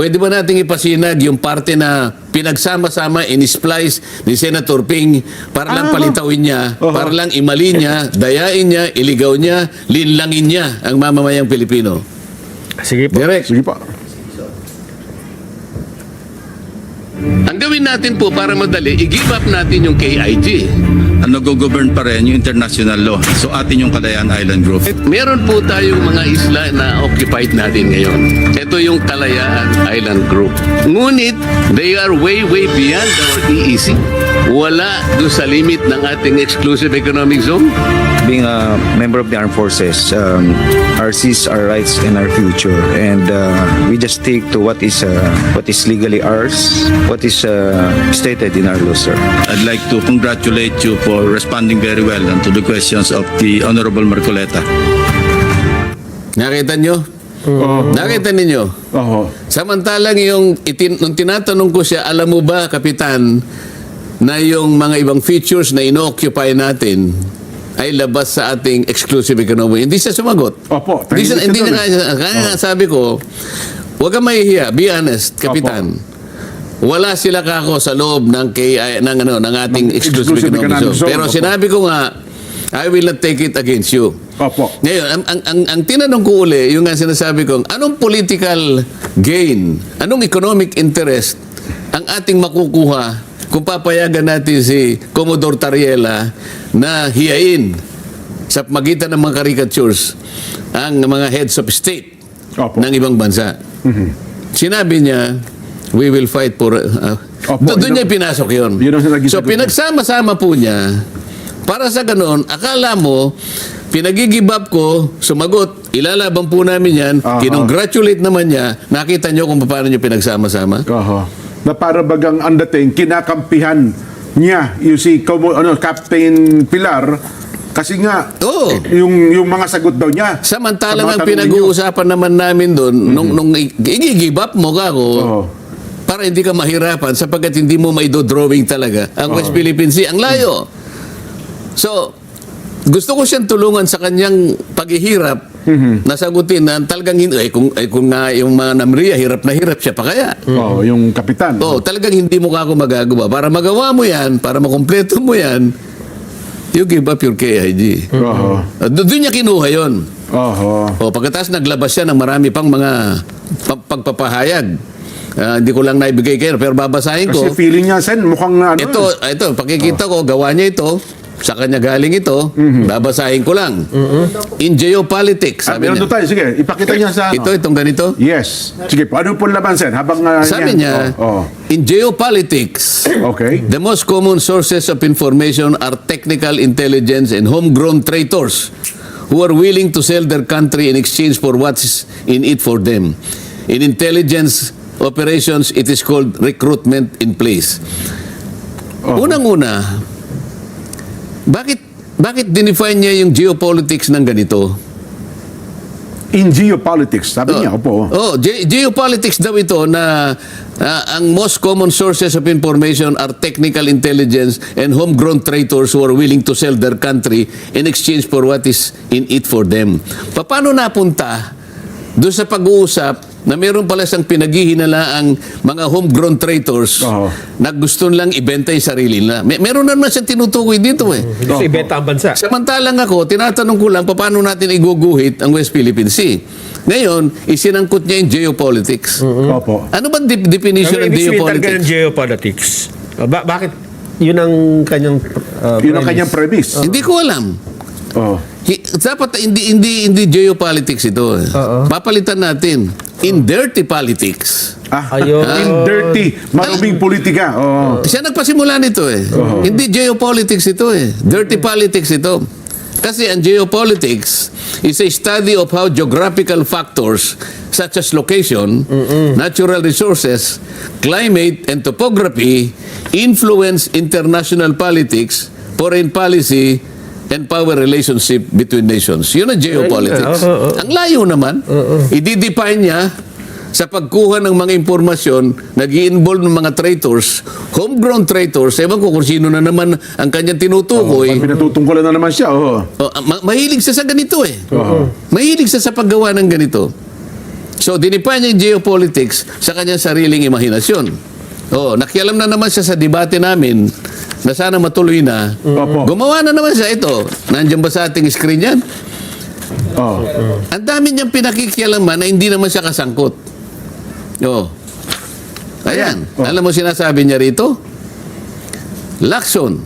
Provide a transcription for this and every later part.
Pwede ba nating ipasinag yung parte na pinagsama-sama, in-splice ni Senator Ping para lang palitawin niya, para lang imali niya, dayain niya, iligaw niya, linlangin niya ang mamamayang Pilipino? Sige po. Direct. Sige po. Ang gawin natin po para madali, i-give up natin yung KIG. Ang nag-govern pa rin yung international law. So atin yung Kalayaan Island Group. Meron po tayong mga isla na occupied natin ngayon. Ito yung Kalayaan Island Group. Ngunit, they are way beyond our EEZ. Wala doon sa limit ng ating exclusive economic zone. Being a member of the armed forces, our seas, our rights, and our future, and we just stick to what is legally ours, what is stated in our law, sir. I'd like to congratulate you for responding very well to the questions of the Honorable Marcoleta. Nakita nyo? Nakita ninyo? Oo. Samantalang nung tinatanong ko siya, alam mo ba, Kapitan, na yung mga ibang features na ino-occupy natin ay labas sa ating exclusive economy. Hindi siya sumagot. Opo. Hindi na kaya sabi ko, huwag kang mahihiya. Be honest, Kapitan. Wala sila kako sa loob ng ating exclusive economic zone. Pero sinabi ko nga, I will not take it against you. Opo. Ngayon, ang tinanong ko uli, yung nga sinasabi ko, anong political gain, anong economic interest ang ating makukuha kung papayagan natin si Commodore Tariela na hiyain sa magitan ng mga caricatures ang mga heads of state ng ibang bansa. Sinabi niya, we will fight for... doon niya pinasok yun. So pinagsama-sama po niya, para sa ganoon, akala mo, pinagigibab ko, sumagot, ilalaban po namin yan, kinongratulate naman niya, nakita niyo kung paano niyo pinagsama-sama? Na para bagang ang dating, kinakampihan niya yung si Captain Pilar kasi nga yung mga sagot daw niya. Samantalang ang pinag-uusapan naman namin doon, nung i-give up mo ka ako, para hindi ka mahirapan sapagkat hindi mo maidodrawing talaga ang West Philippine Sea. Ang layo. So, gusto ko siyang tulungan sa kanyang paghihirap na sagutin na talagang kung nga yung mga Namria, hirap na hirap siya pa kaya. Yung kapitan. Talagang hindi mo ako magagawa. Para magawa mo yan, para makumpleto mo yan, you give up your KIG. Doon niya kinuha yun. Pagkatapos naglabas siya ng marami pang mga pagpapahayag. Hindi ko lang naibigay kayo, pero babasahin ko. Kasi feeling niya, Sen, mukhang Ito, pakikita ko, gawa niya ito. Sa kanya galing ito, babasahin ko lang. In geopolitics, sabi niya. Tayo, sige, ipakita niya sa Itong ganito? Yes. Sige, ano po laban, Sen? Habang sabi niya, in geopolitics, the most common sources of information are technical intelligence and homegrown traitors who are willing to sell their country in exchange for what's in it for them. In intelligence operations, it is called recruitment in place. Unang-una, bakit dinefine niya yung geopolitics ng ganito? In geopolitics, sabi niya, opo. Geopolitics daw ito na ang most common sources of information are technical intelligence and homegrown traitors who are willing to sell their country in exchange for what is in it for them. Paano napunta doon sa pag-uusap na meron pala siyang pinaghihinalaang mga homegrown traitors na gusto lang ibenta yung sarili nila. Meron naman siyang tinutukoy dito eh. Gusto ibenta ang bansa. Samantalang ako, tinatanong ko lang paano natin iguguhit ang West Philippine Sea. Ngayon, isinangkot niya yung geopolitics. Ano ba definition ng geopolitics? Ng geopolitics. Bakit? Yun ang kanyang yun ang kanyang premise. Hindi ko alam. Dapat hindi geopolitics ito. Papalitan natin. In dirty politics. In dirty, maruming politika. Siya nagpasimula nito eh. Hindi geopolitics ito eh. Dirty politics ito. Kasi ang geopolitics is a study of how geographical factors such as location, natural resources, climate, and topography influence international politics, foreign policy, and power relationship between nations. Yun ang geopolitics. Ang layo naman. I-define niya sa pagkuha ng mga impormasyon, nag-i-involve ng mga traitors, homegrown traitors, ewan ko kung sino na naman ang kanyang tinutukoy. Pinatutungkulan na naman siya. Mahilig siya sa ganito eh. Mahilig siya sa paggawa ng ganito. So, dinipa niya yung geopolitics sa kanyang sariling imahinasyon. Oh, nakialam na naman siya sa debate namin na sana matuloy na. Opo. Gumawa na naman siya ito. Nandiyan ba sa ating screen yan? Oh. Ang dami niyang pinakikialaman na hindi naman siya kasangkot. Oh. Ayan. Oh. Alam mo sinasabi niya rito? Lacson.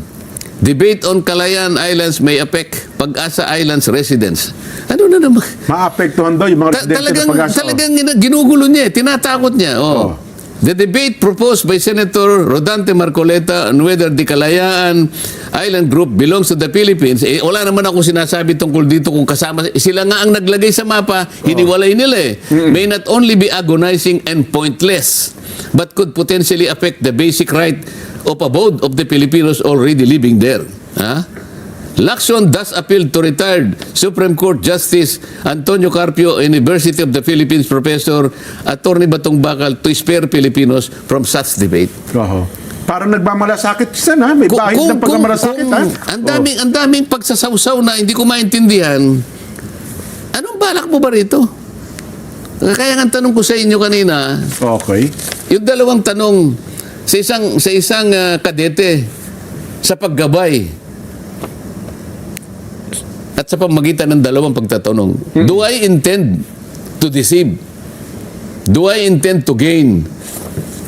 Debate on Calayan Islands may affect Pag-asa Islands residents. Ano na naman? Maapektuhan daw yung mga residente ng Pag-asa. Talagang ginugulo niya, tinatakot niya. Oh. The debate proposed by Senator Rodante Marcoleta on whether the Kalayaan Island Group belongs to the Philippines, wala naman ako sinasabi tungkol dito kung kasama. Sila nga ang naglagay sa mapa, hiniwalay nila eh. May not only be agonizing and pointless, but could potentially affect the basic right of abode of the Filipinos already living there. Ha? Lacson thus appealed to retired Supreme Court Justice Antonio Carpio, University of the Philippines Professor, Attorney Batong Bakal, to spare Filipinos from such debate. Oho. Parang nagmamalasakit siya na. May bahid ng pagmamalasakit ha. Ang daming pagsasawsaw na hindi ko maintindihan. Anong balak mo ba rito? Kaya nga tanong ko sa inyo kanina, Okay. yung dalawang tanong sa isang kadete sa paggabay at sa pamagitan ng dalawang pagtatanong. Do I intend to deceive? Do I intend to gain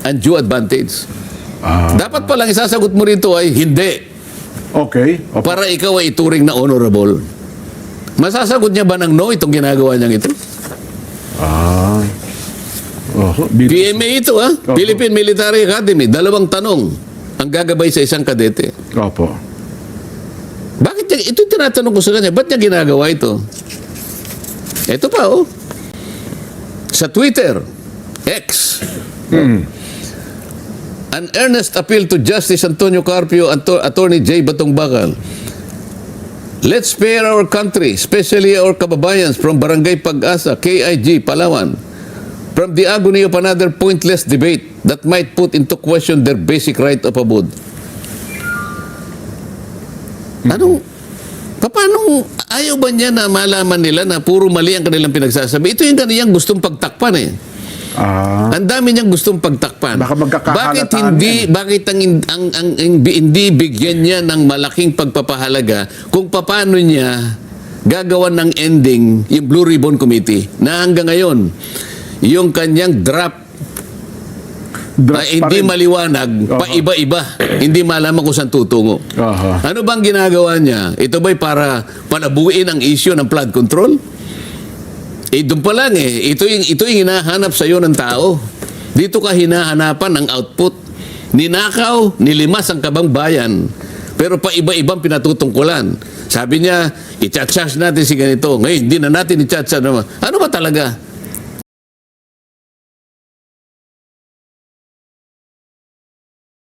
undue advantage? Dapat palang isasagot mo rito ay hindi. Okay. Opo. Para ikaw ay ituring na honorable. Masasagot niya ba ng no itong ginagawa niyang ito? Oho. PMA ito Philippine Military Academy. Dalawang tanong ang gagabay sa isang kadete. Opo. Bakit niya, ito tinatanong ko sa kanya, ba't niya ginagawa ito? Ito pa, sa Twitter, X, an earnest appeal to Justice Antonio Carpio and Attorney J. Batong Bakal. Let's spare our country, especially our kababayans from Barangay Pag-asa, KIG, Palawan, from the agony of another pointless debate that might put into question their basic right of abode. Paano ayaw ba niya na malaman nila na puro mali ang kanilang pinagsasabi? Ito yung kaniyang gustong pagtakpan eh. Ang dami niyang gustong pagtakpan. Baka magkakahalataan Bakit hindi bigyan niya ng malaking pagpapahalaga kung paano niya gagawan ng ending yung Blue Ribbon Committee na hanggang ngayon yung kanyang draft hindi maliwanag, paiba-iba. Hindi malaman kung saan tutungo. Ano bang ginagawa niya? Ito ba'y para palabuin ang issue ng flood control? Doon pa lang Ito yung hinahanap sa iyo ng tao. Dito ka hinahanapan ng output. Ninakaw, nilimas ang kabang bayan. Pero paiba-ibang pinatutungkulan. Sabi niya, i-charge natin si ganito. Ngayon, hindi na natin i-charge. Ano ba talaga?